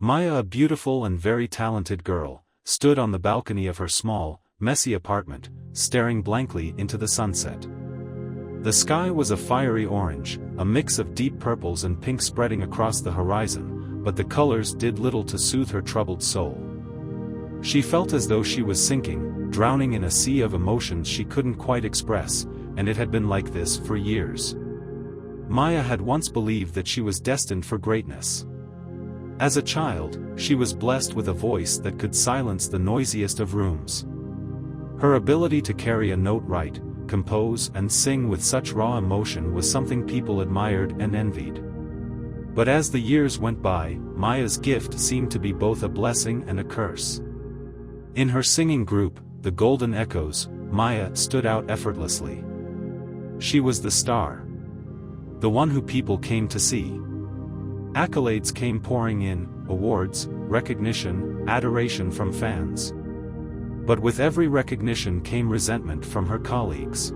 Maya, a beautiful and very talented girl, stood on the balcony of her small, messy apartment, staring blankly into the sunset. The sky was a fiery orange, a mix of deep purples and pinks spreading across the horizon, but the colors did little to soothe her troubled soul. She felt as though she was sinking, drowning in a sea of emotions she couldn't quite express, and it had been like this for years. Maya had once believed that she was destined for greatness. As a child, she was blessed with a voice that could silence the noisiest of rooms. Her ability to carry a note right, compose and sing with such raw emotion was something people admired and envied. But as the years went by, Maya's gift seemed to be both a blessing and a curse. In her singing group, the Golden Echoes, Maya stood out effortlessly. She was the star. The one who people came to see. Accolades came pouring in, awards, recognition, adoration from fans. But with every recognition came resentment from her colleagues.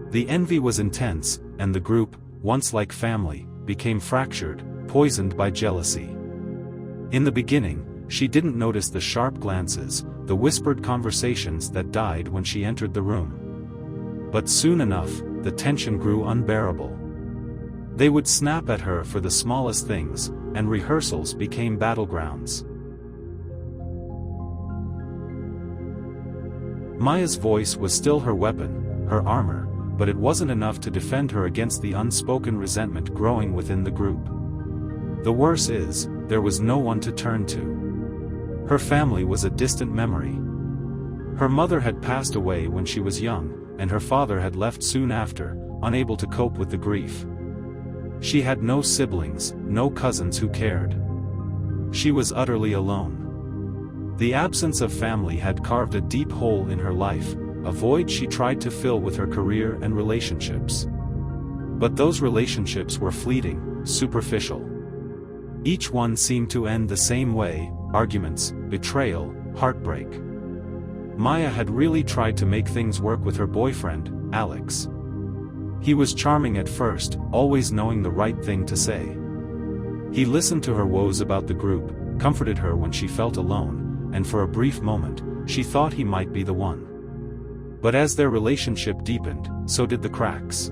The envy was intense, and the group, once like family, became fractured, poisoned by jealousy. In the beginning, she didn't notice the sharp glances, the whispered conversations that died when she entered the room. But soon enough, the tension grew unbearable. They would snap at her for the smallest things, and rehearsals became battlegrounds. Maya's voice was still her weapon, her armor, but it wasn't enough to defend her against the unspoken resentment growing within the group. The worst is, there was no one to turn to. Her family was a distant memory. Her mother had passed away when she was young, and her father had left soon after, unable to cope with the grief. She had no siblings, no cousins who cared. She was utterly alone. The absence of family had carved a deep hole in her life, a void she tried to fill with her career and relationships. But those relationships were fleeting, superficial. Each one seemed to end the same way: arguments, betrayal, heartbreak. Maya had really tried to make things work with her boyfriend, Alex. He was charming at first, always knowing the right thing to say. He listened to her woes about the group, comforted her when she felt alone, and for a brief moment, she thought he might be the one. But as their relationship deepened, so did the cracks.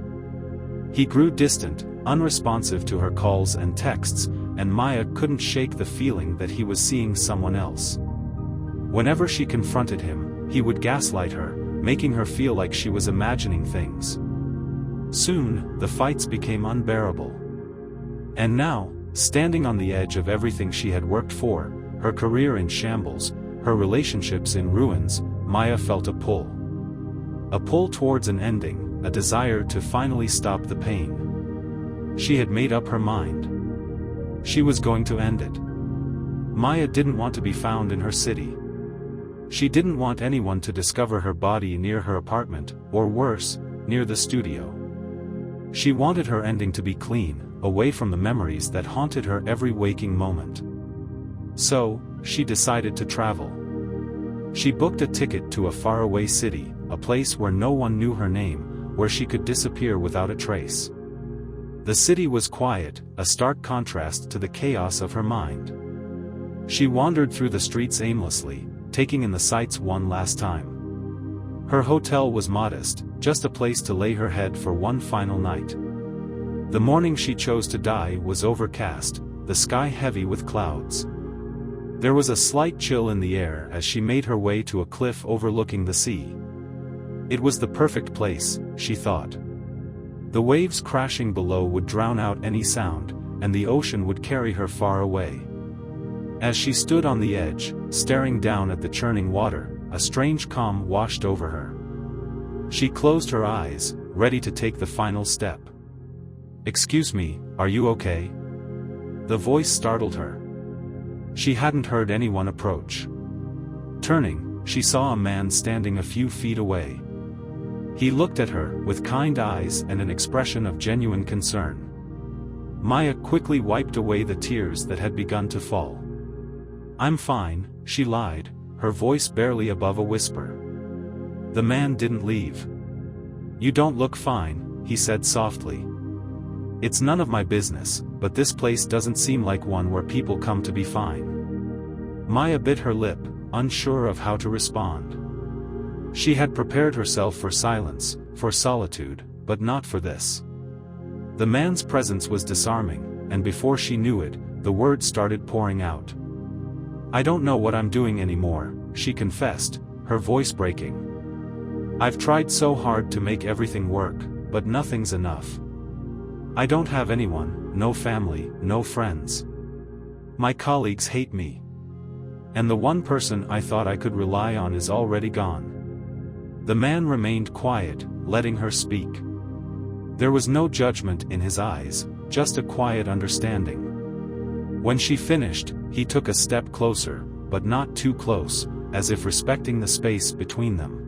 He grew distant, unresponsive to her calls and texts, and Maya couldn't shake the feeling that he was seeing someone else. Whenever she confronted him, he would gaslight her, making her feel like she was imagining things. Soon, the fights became unbearable. And now, standing on the edge of everything she had worked for, her career in shambles, her relationships in ruins, Maya felt a pull. A pull towards an ending, a desire to finally stop the pain. She had made up her mind. She was going to end it. Maya didn't want to be found in her city. She didn't want anyone to discover her body near her apartment, or worse, near the studio. She wanted her ending to be clean, away from the memories that haunted her every waking moment. So, she decided to travel. She booked a ticket to a faraway city, a place where no one knew her name, where she could disappear without a trace. The city was quiet, a stark contrast to the chaos of her mind. She wandered through the streets aimlessly, taking in the sights one last time. Her hotel was modest, just a place to lay her head for one final night. The morning she chose to die was overcast, the sky heavy with clouds. There was a slight chill in the air as she made her way to a cliff overlooking the sea. It was the perfect place, she thought. The waves crashing below would drown out any sound, and the ocean would carry her far away. As she stood on the edge, staring down at the churning water, a strange calm washed over her. She closed her eyes, ready to take the final step. "Excuse me, are you okay?" The voice startled her. She hadn't heard anyone approach. Turning, she saw a man standing a few feet away. He looked at her, with kind eyes and an expression of genuine concern. Maya quickly wiped away the tears that had begun to fall. "I'm fine," she lied, her voice barely above a whisper. The man didn't leave. "You don't look fine," he said softly. It's none of my business, but this place doesn't seem like one where people come to be fine. Maya bit her lip, unsure of how to respond. She had prepared herself for silence, for solitude, but not for this. The man's presence was disarming, and before she knew it, the words started pouring out. "I don't know what I'm doing anymore," she confessed, her voice breaking. "I've tried so hard to make everything work, but nothing's enough. I don't have anyone, no family, no friends. My colleagues hate me. And the one person I thought I could rely on is already gone." The man remained quiet, letting her speak. There was no judgment in his eyes, just a quiet understanding. When she finished, he took a step closer, but not too close, as if respecting the space between them.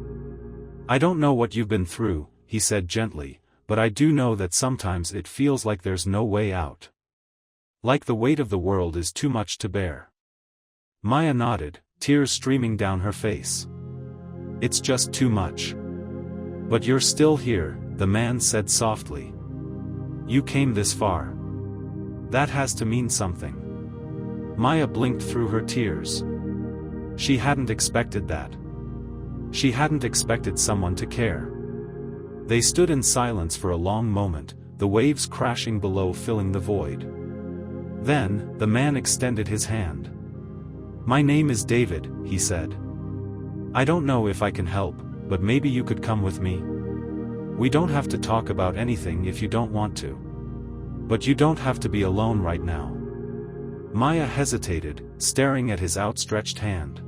"I don't know what you've been through," he said gently, "but I do know that sometimes it feels like there's no way out. Like the weight of the world is too much to bear." Maya nodded, tears streaming down her face. "It's just too much. But you're still here," the man said softly. "You came this far. That has to mean something." Maya blinked through her tears. She hadn't expected that. She hadn't expected someone to care. They stood in silence for a long moment, the waves crashing below filling the void. Then, the man extended his hand. "My name is David," he said. "I don't know if I can help, but maybe you could come with me. We don't have to talk about anything if you don't want to. But you don't have to be alone right now." Maya hesitated, staring at his outstretched hand.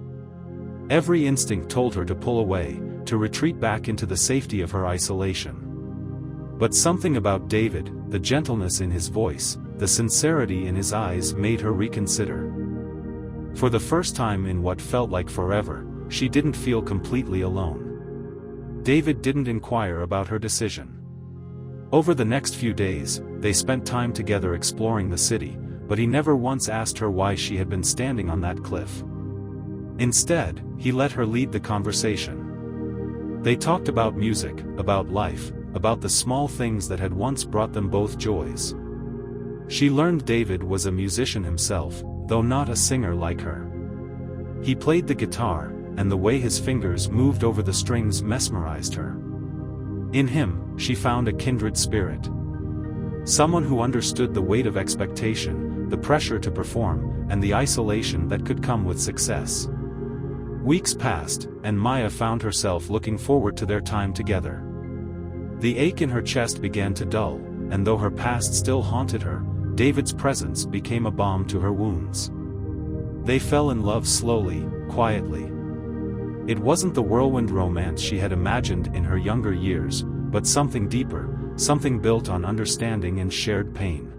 Every instinct told her to pull away, to retreat back into the safety of her isolation. But something about David, the gentleness in his voice, the sincerity in his eyes made her reconsider. For the first time in what felt like forever, she didn't feel completely alone. David didn't inquire about her decision. Over the next few days, they spent time together exploring the city, but he never once asked her why she had been standing on that cliff. Instead, he let her lead the conversation. They talked about music, about life, about the small things that had once brought them both joys. She learned David was a musician himself, though not a singer like her. He played the guitar, and the way his fingers moved over the strings mesmerized her. In him, she found a kindred spirit. Someone who understood the weight of expectation, the pressure to perform, and the isolation that could come with success. Weeks passed, and Maya found herself looking forward to their time together. The ache in her chest began to dull, and though her past still haunted her, David's presence became a balm to her wounds. They fell in love slowly, quietly. It wasn't the whirlwind romance she had imagined in her younger years, but something deeper, something built on understanding and shared pain.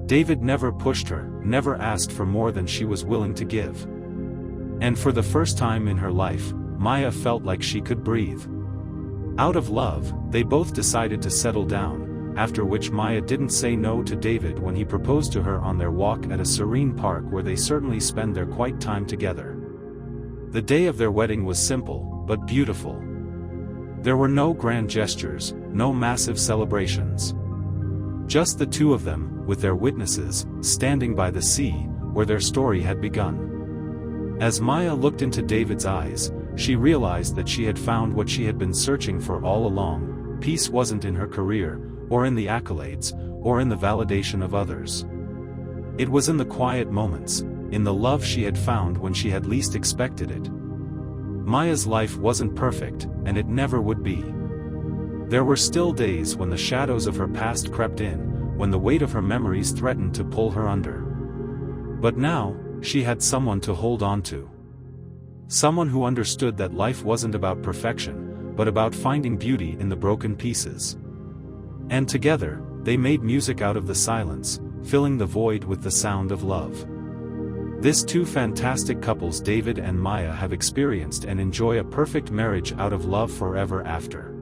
David never pushed her, never asked for more than she was willing to give. And for the first time in her life, Maya felt like she could breathe. Out of love, they both decided to settle down, after which Maya didn't say no to David when he proposed to her on their walk at a serene park where they certainly spend their quiet time together. The day of their wedding was simple, but beautiful. There were no grand gestures, no massive celebrations. Just the two of them, with their witnesses, standing by the sea, where their story had begun. As Maya looked into David's eyes, she realized that she had found what she had been searching for all along. Peace wasn't in her career, or in the accolades, or in the validation of others. It was in the quiet moments, in the love she had found when she had least expected it. Maya's life wasn't perfect, and it never would be. There were still days when the shadows of her past crept in, when the weight of her memories threatened to pull her under. But now, she had someone to hold on to. Someone who understood that life wasn't about perfection, but about finding beauty in the broken pieces. And together, they made music out of the silence, filling the void with the sound of love. This two fantastic couples, David and Maya, have experienced and enjoy a perfect marriage out of love forever after.